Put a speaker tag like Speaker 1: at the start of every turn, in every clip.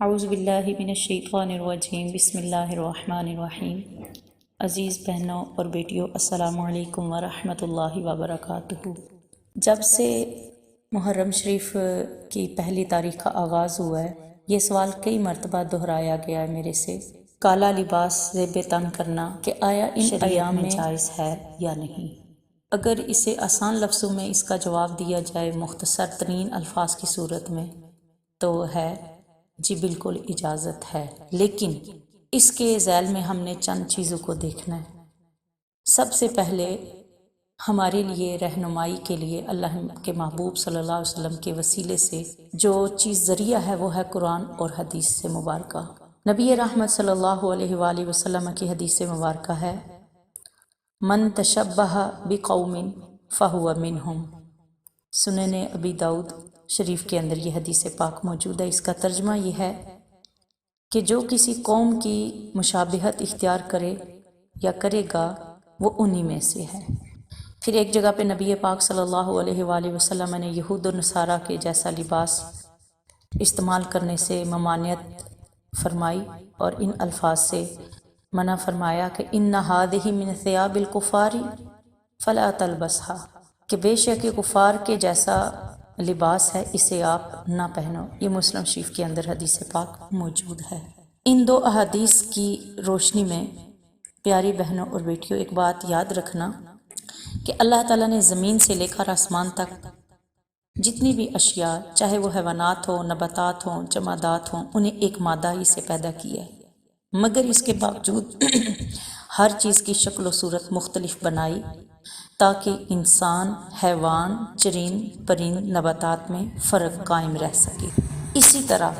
Speaker 1: اعوذ باللہ من الشیطان الرجیم، بسم اللہ الرحمن الرحیم۔ عزیز بہنوں اور بیٹیوں، السلام علیکم ورحمۃ اللہ وبرکاتہ۔ جب سے محرم شریف کی پہلی تاریخ کا آغاز ہوا ہے، یہ سوال کئی مرتبہ دہرایا گیا ہے میرے سے، کالا لباس زیب تن کرنا کہ آیا ان ایام میں جائز ہے یا نہیں۔ اگر اسے آسان لفظوں میں اس کا جواب دیا جائے مختصر ترین الفاظ کی صورت میں تو ہے جی بالکل اجازت ہے، لیکن اس کے ذیل میں ہم نے چند چیزوں کو دیکھنا ہے۔ سب سے پہلے ہمارے لیے رہنمائی کے لیے اللہ کے محبوب صلی اللہ علیہ وسلم کے وسیلے سے جو چیز ذریعہ ہے وہ ہے قرآن اور حدیث سے مبارکہ۔ نبی رحمت صلی اللہ علیہ وآلہ وسلم کی حدیث سے مبارکہ ہے، من تشبہ بقوم فہو منہم۔ سنن ابی داؤد شریف کے اندر یہ حدیث پاک موجود ہے۔ اس کا ترجمہ یہ ہے کہ جو کسی قوم کی مشابہت اختیار کرے یا کرے گا وہ انہی میں سے ہے۔ پھر ایک جگہ پہ نبی پاک صلی اللہ علیہ وآلہ وسلم نے یہود و نصارہ کے جیسا لباس استعمال کرنے سے ممانعت فرمائی اور ان الفاظ سے منع فرمایا کہ ان ھذہ من ثیاب الکفار فلا تلبسھا، کہ بے شک یہ کفار کے جیسا لباس ہے، اسے آپ نہ پہنو۔ یہ مسلم شریف کے اندر حدیث پاک موجود ہے۔ ان دو احادیث کی روشنی میں پیاری بہنوں اور بیٹیوں ایک بات یاد رکھنا کہ اللہ تعالیٰ نے زمین سے لے کر آسمان تک جتنی بھی اشیاء، چاہے وہ حیوانات ہوں، نباتات ہوں، جمادات ہوں، انہیں ایک مادہ ہی سے پیدا کیا ہے، مگر اس کے باوجود ہر چیز کی شکل و صورت مختلف بنائی تاکہ انسان، حیوان، چرند پرند، نباتات میں فرق قائم رہ سکے۔ اسی طرح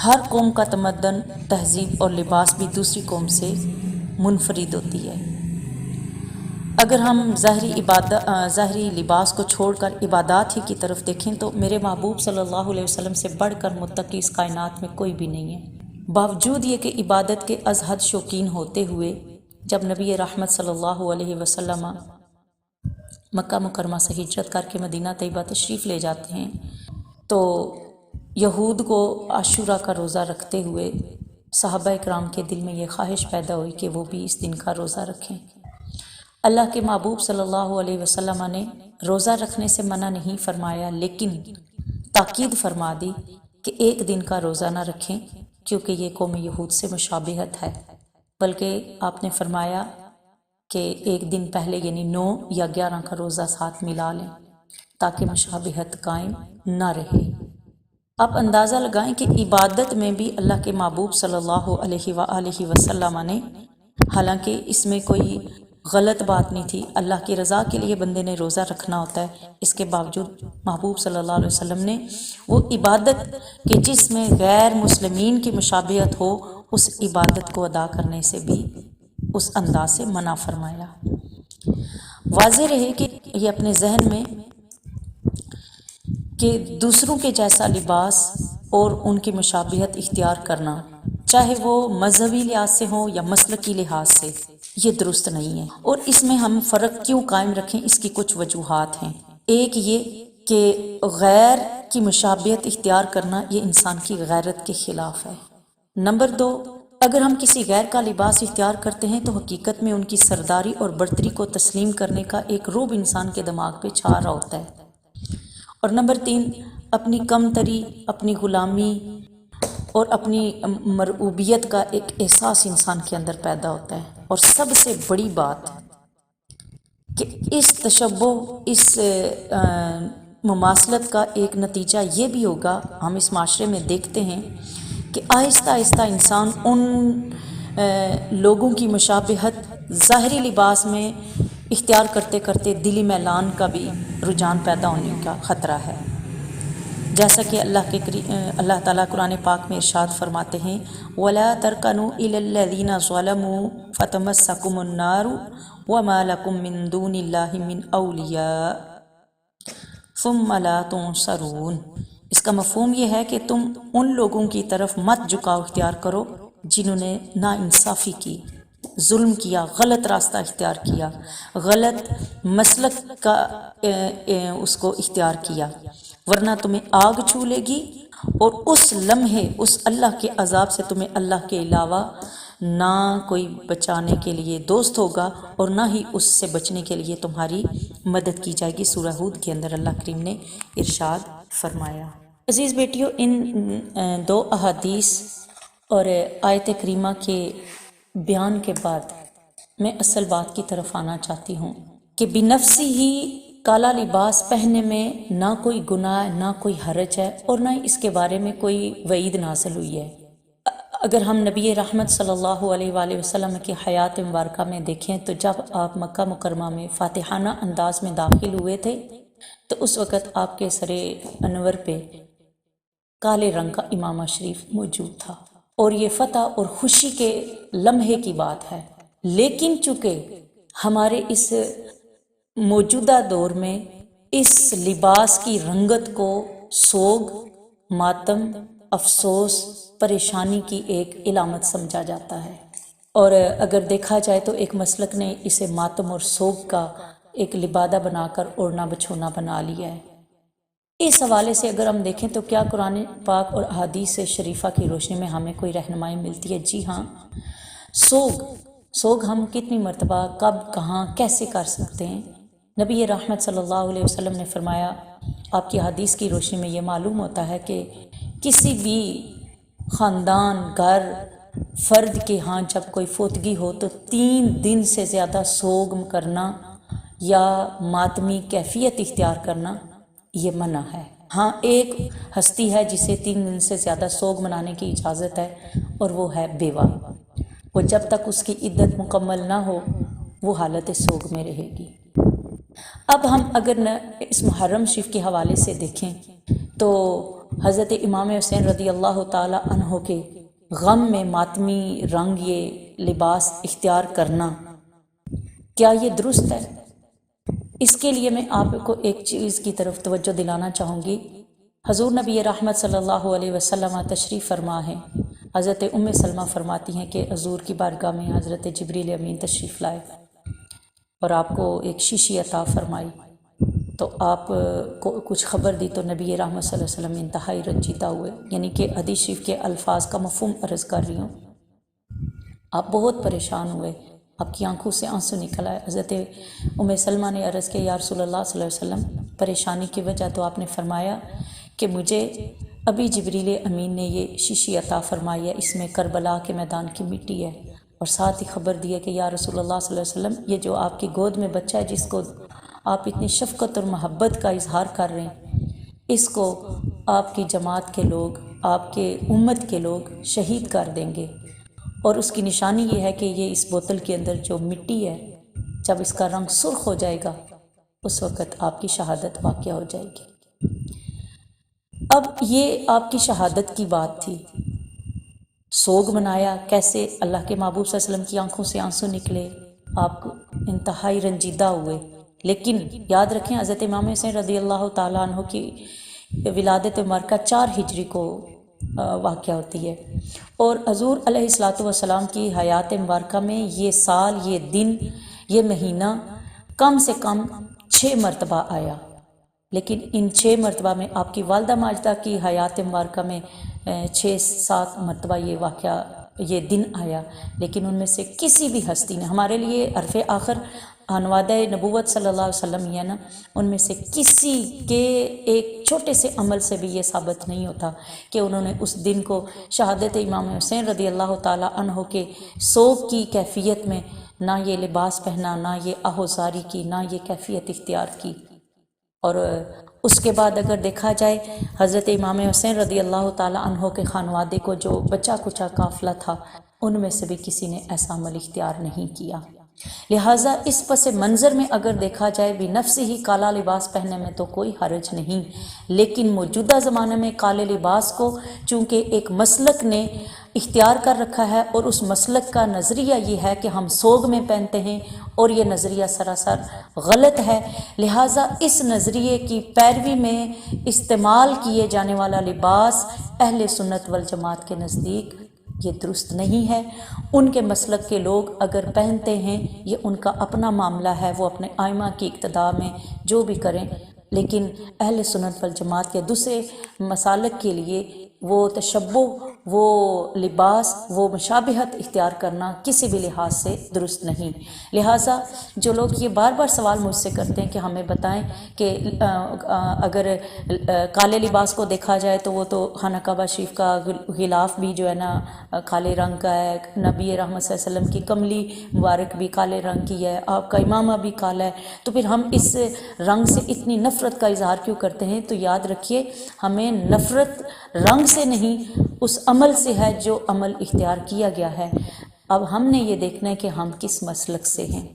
Speaker 1: ہر قوم کا تمدن، تہذیب اور لباس بھی دوسری قوم سے منفرد ہوتی ہے۔ اگر ہم ظاہری لباس کو چھوڑ کر عبادات ہی کی طرف دیکھیں تو میرے محبوب صلی اللہ علیہ وسلم سے بڑھ کر متقی اس کائنات میں کوئی بھی نہیں ہے۔ باوجود یہ کہ عبادت کے از حد شوقین ہوتے ہوئے جب نبی رحمت صلی اللہ علیہ وسلم مکہ مکرمہ سے ہجرت کر کے مدینہ طیبہ تشریف لے جاتے ہیں تو یہود کو عاشورہ کا روزہ رکھتے ہوئے صحابہ اکرام کے دل میں یہ خواہش پیدا ہوئی کہ وہ بھی اس دن کا روزہ رکھیں۔ اللہ کے محبوب صلی اللہ علیہ وسلم نے روزہ رکھنے سے منع نہیں فرمایا، لیکن تاکید فرما دی کہ ایک دن کا روزہ نہ رکھیں کیونکہ یہ قوم یہود سے مشابہت ہے، بلکہ آپ نے فرمایا کہ ایک دن پہلے یعنی 9 یا 11 کا روزہ ساتھ ملا لیں تاکہ مشابہت قائم نہ رہے۔ آپ اندازہ لگائیں کہ عبادت میں بھی اللہ کے محبوب صلی اللہ علیہ وآلہ وسلم نے، حالانکہ اس میں کوئی غلط بات نہیں تھی، اللہ کی رضا کے لیے بندے نے روزہ رکھنا ہوتا ہے، اس کے باوجود محبوب صلی اللہ علیہ وسلم نے وہ عبادت کہ جس میں غیر مسلمین کی مشابہت ہو اس عبادت کو ادا کرنے سے بھی اس انداز سے منع فرمایا۔ واضح رہے کہ یہ اپنے ذہن میں کہ دوسروں کے جیسا لباس اور ان کی مشابہت اختیار کرنا، چاہے وہ مذہبی لحاظ سے ہو یا مسلکی لحاظ سے، یہ درست نہیں ہے۔ اور اس میں ہم فرق کیوں قائم رکھیں، اس کی کچھ وجوہات ہیں۔ ایک یہ کہ غیر کی مشابہت اختیار کرنا یہ انسان کی غیرت کے خلاف ہے۔ نمبر 2، اگر ہم کسی غیر کا لباس اختیار کرتے ہیں تو حقیقت میں ان کی سرداری اور برتری کو تسلیم کرنے کا ایک رعب انسان کے دماغ پہ چھا رہا ہوتا ہے۔ اور نمبر 3، اپنی کمتری، اپنی غلامی اور اپنی مرعوبیت کا ایک احساس انسان کے اندر پیدا ہوتا ہے۔ اور سب سے بڑی بات کہ اس تشبہ، اس مماثلت کا ایک نتیجہ یہ بھی ہوگا، ہم اس معاشرے میں دیکھتے ہیں کہ آہستہ آہستہ انسان ان لوگوں کی مشابہت ظاہری لباس میں اختیار کرتے کرتے دلی میلان کا بھی رجحان پیدا ہونے کا خطرہ ہے۔ جیسا کہ اللہ تعالیٰ قرآن پاک میں ارشاد فرماتے ہیں، وَلَا تَرْكَنُوا إِلَى الَّذِينَ ظَلَمُوا فَتَمَسَّكُمُ النَّارُ وَمَا لَكُم مِّن دُونِ اللَّهِ مِّنْ أَوْلِيَاءَ ثُمَّ لَا تُنصَرُونَ۔ اس کا مفہوم یہ ہے کہ تم ان لوگوں کی طرف مت جھکاؤ اختیار کرو جنہوں نے ناانصافی کی، ظلم کیا، غلط راستہ اختیار کیا، غلط مسلک کا اس کو اختیار کیا، ورنہ تمہیں آگ چھو لے گی اور اس لمحے اس اللہ کے عذاب سے تمہیں اللہ کے علاوہ نہ کوئی بچانے کے لیے دوست ہوگا اور نہ ہی اس سے بچنے کے لیے تمہاری مدد کی جائے گی۔ سورہ ہود کے اندر اللہ کریم نے ارشاد فرمایا۔ عزیز بیٹیوں، ان دو احادیث اور آیت کریمہ کے بیان کے بعد میں اصل بات کی طرف آنا چاہتی ہوں کہ بنفسی ہی کالا لباس پہننے میں نہ کوئی گناہ نہ کوئی حرج ہے اور نہ اس کے بارے میں کوئی وعید نازل ہوئی ہے۔ اگر ہم نبی رحمت صلی اللہ علیہ وآلہ وسلم کی حیات مبارکہ میں دیکھیں تو جب آپ مکہ مکرمہ میں فاتحانہ انداز میں داخل ہوئے تھے تو اس وقت آپ کے سر انور پہ کالے رنگ کا امامہ شریف موجود تھا، اور یہ فتح اور خوشی کے لمحے کی بات ہے۔ لیکن چونکہ ہمارے اس موجودہ دور میں اس لباس کی رنگت کو سوگ، ماتم، افسوس، پریشانی کی ایک علامت سمجھا جاتا ہے، اور اگر دیکھا جائے تو ایک مسلک نے اسے ماتم اور سوگ کا ایک لبادہ بنا کر اوڑھنا بچھونا بنا لیا ہے۔ اس حوالے سے اگر ہم دیکھیں تو کیا قرآن پاک اور احادیث شریفہ کی روشنی میں ہمیں کوئی رہنمائی ملتی ہے؟ جی ہاں، سوگ ہم کتنی مرتبہ، کب، کہاں، کیسے کر سکتے ہیں؟ نبی رحمت صلی اللہ علیہ وسلم نے فرمایا، آپ کی حدیث کی روشنی میں یہ معلوم ہوتا ہے کہ کسی بھی خاندان، گھر، فرد کے ہاں جب کوئی فوتگی ہو تو 3 دن سے زیادہ سوگ کرنا یا ماتمی کیفیت اختیار کرنا یہ منع ہے۔ ہاں، ایک ہستی ہے جسے 3 دن سے زیادہ سوگ منانے کی اجازت ہے، اور وہ ہے بیوہ۔ وہ جب تک اس کی عدت مکمل نہ ہو وہ حالت سوگ میں رہے گی۔ اب ہم اگر اس محرم شریف کے حوالے سے دیکھیں تو حضرت امام حسین رضی اللہ تعالی عنہ کے غم میں ماتمی رنگ، یہ لباس اختیار کرنا، کیا یہ درست ہے؟ اس کے لیے میں آپ کو ایک چیز کی طرف توجہ دلانا چاہوں گی۔ حضور نبی رحمت صلی اللہ علیہ وسلم تشریف فرما ہے۔ حضرت ام سلمہ فرماتی ہیں کہ حضور کی بارگاہ میں حضرت جبریل امین تشریف لائے اور آپ کو ایک شیشی عطا فرمائی، تو آپ کو کچھ خبر دی تو نبی رحمت صلی اللہ علیہ وسلم انتہائی رنجیدہ ہوئے، یعنی کہ حدیث شریف کے الفاظ کا مفہوم عرض کر رہی ہوں۔ آپ بہت پریشان ہوئے، آپ کی آنکھوں سے آنسو نکل آئے۔ حضرت ام سلمہ نے عرض کیا، یا رسول اللہ صلی اللہ علیہ وسلم، پریشانی کی وجہ؟ تو آپ نے فرمایا کہ مجھے ابھی جبریل امین نے یہ شیشی عطا فرمائی ہے، اس میں کربلا کے میدان کی مٹی ہے، اور ساتھ ہی خبر دی ہے کہ یا رسول اللہ صلی اللہ علیہ وسلم، یہ جو آپ کی گود میں بچہ ہے جس کو آپ اتنی شفقت اور محبت کا اظہار کر رہے ہیں، اس کو آپ کی جماعت کے لوگ، آپ کے امت کے لوگ شہید کر دیں گے، اور اس کی نشانی یہ ہے کہ یہ اس بوتل کے اندر جو مٹی ہے، جب اس کا رنگ سرخ ہو جائے گا اس وقت آپ کی شہادت واقع ہو جائے گی۔ اب یہ آپ کی شہادت کی بات تھی، سوگ منایا، کیسے اللہ کے محبوب صلی اللہ علیہ وسلم کی آنکھوں سے آنسو نکلے، آپ انتہائی رنجیدہ ہوئے۔ لیکن یاد رکھیں، حضرت امام حسین رضی اللہ تعالیٰ عنہ کی ولادت مبارکہ 4 ہجری کو واقع ہوتی ہے، اور حضور علیہ الصلوۃ والسلام کی حیات مبارکہ میں یہ سال، یہ دن، یہ مہینہ کم سے کم 6 مرتبہ آیا، لیکن ان 6 مرتبہ میں آپ کی والدہ ماجدہ کی حیات مبارکہ میں 6-7 مرتبہ یہ واقعہ، یہ دن آیا، لیکن ان میں سے کسی بھی ہستی نے، ہمارے لیے حرف آخر عنوادہ نبوت صلی اللہ علیہ وسلم یہ نا، ان میں سے کسی کے ایک چھوٹے سے عمل سے بھی یہ ثابت نہیں ہوتا کہ انہوں نے اس دن کو شہادت امام حسین رضی اللہ تعالیٰ عنہ کے سوگ کی کیفیت میں نہ یہ لباس پہنا، نہ یہ آہوزاری کی، نہ یہ کیفیت اختیار کی۔ اور اس کے بعد اگر دیکھا جائے حضرت امام حسین رضی اللہ تعالیٰ عنہ کے خانوادے کو جو بچا کچا قافلہ تھا، ان میں سے بھی کسی نے ایسا عمل اختیار نہیں کیا۔ لہٰذا اس پس منظر میں اگر دیکھا جائے بھی نفس ہی کالا لباس پہننے میں تو کوئی حرج نہیں، لیکن موجودہ زمانے میں کالے لباس کو چونکہ ایک مسلک نے اختیار کر رکھا ہے، اور اس مسلک کا نظریہ یہ ہے کہ ہم سوگ میں پہنتے ہیں، اور یہ نظریہ سراسر غلط ہے، لہٰذا اس نظریے کی پیروی میں استعمال کیے جانے والا لباس اہل سنت والجماعت کے نزدیک یہ درست نہیں ہے۔ ان کے مسلک کے لوگ اگر پہنتے ہیں، یہ ان کا اپنا معاملہ ہے، وہ اپنے ائمہ کی اقتداء میں جو بھی کریں، لیکن اہل سنت والجماعت کے دوسرے مسالک کے لیے وہ تشبہ، وہ لباس، وہ مشابہت اختیار کرنا کسی بھی لحاظ سے درست نہیں۔ لہٰذا جو لوگ یہ بار بار سوال مجھ سے کرتے ہیں کہ ہمیں بتائیں کہ اگر کالے لباس کو دیکھا جائے تو وہ تو خانہ کعبہ شریف کا غلاف بھی جو ہے نا کالے رنگ کا ہے، نبی رحمت صلی اللہ علیہ وسلم کی کملی مبارک بھی کالے رنگ کی ہے، آپ کا امامہ بھی کالا ہے، تو پھر ہم اس رنگ سے اتنی نفرت کا اظہار کیوں کرتے ہیں؟ تو یاد رکھیے ہمیں نفرت رنگ سے نہیں، اس عمل سے ہے جو عمل اختیار کیا گیا ہے۔ اب ہم نے یہ دیکھنا ہے کہ ہم کس مسلک سے ہیں،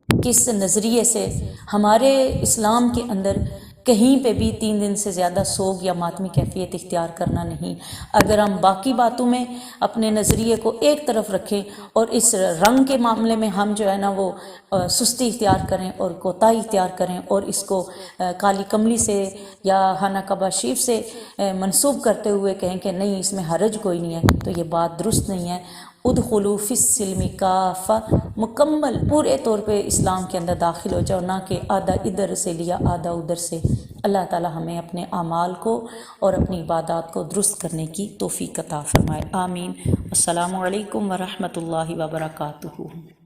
Speaker 1: کس نظریے سے۔ ہمارے اسلام کے اندر کہیں پہ بھی 3 دن سے زیادہ سوگ یا ماتمی کیفیت اختیار کرنا نہیں۔ اگر ہم باقی باتوں میں اپنے نظریے کو ایک طرف رکھیں اور اس رنگ کے معاملے میں ہم جو ہے نا وہ سستی اختیار کریں اور کوتاہی اختیار کریں اور اس کو کالی کملی سے یا خانہ کعبہ شریف سے منسوب کرتے ہوئے کہیں کہ نہیں اس میں حرج کوئی نہیں ہے، تو یہ بات درست نہیں ہے۔ ادخلوا فی السلم کافہ، مکمل پورے طور پہ اسلام کے اندر داخل ہو جاؤ، نہ کہ آدھا ادھر سے لیا آدھا ادھر سے۔ اللہ تعالی ہمیں اپنے اعمال کو اور اپنی عبادات کو درست کرنے کی توفیق عطا فرمائے، آمین۔ السلام علیکم ورحمۃ اللہ وبرکاتہ۔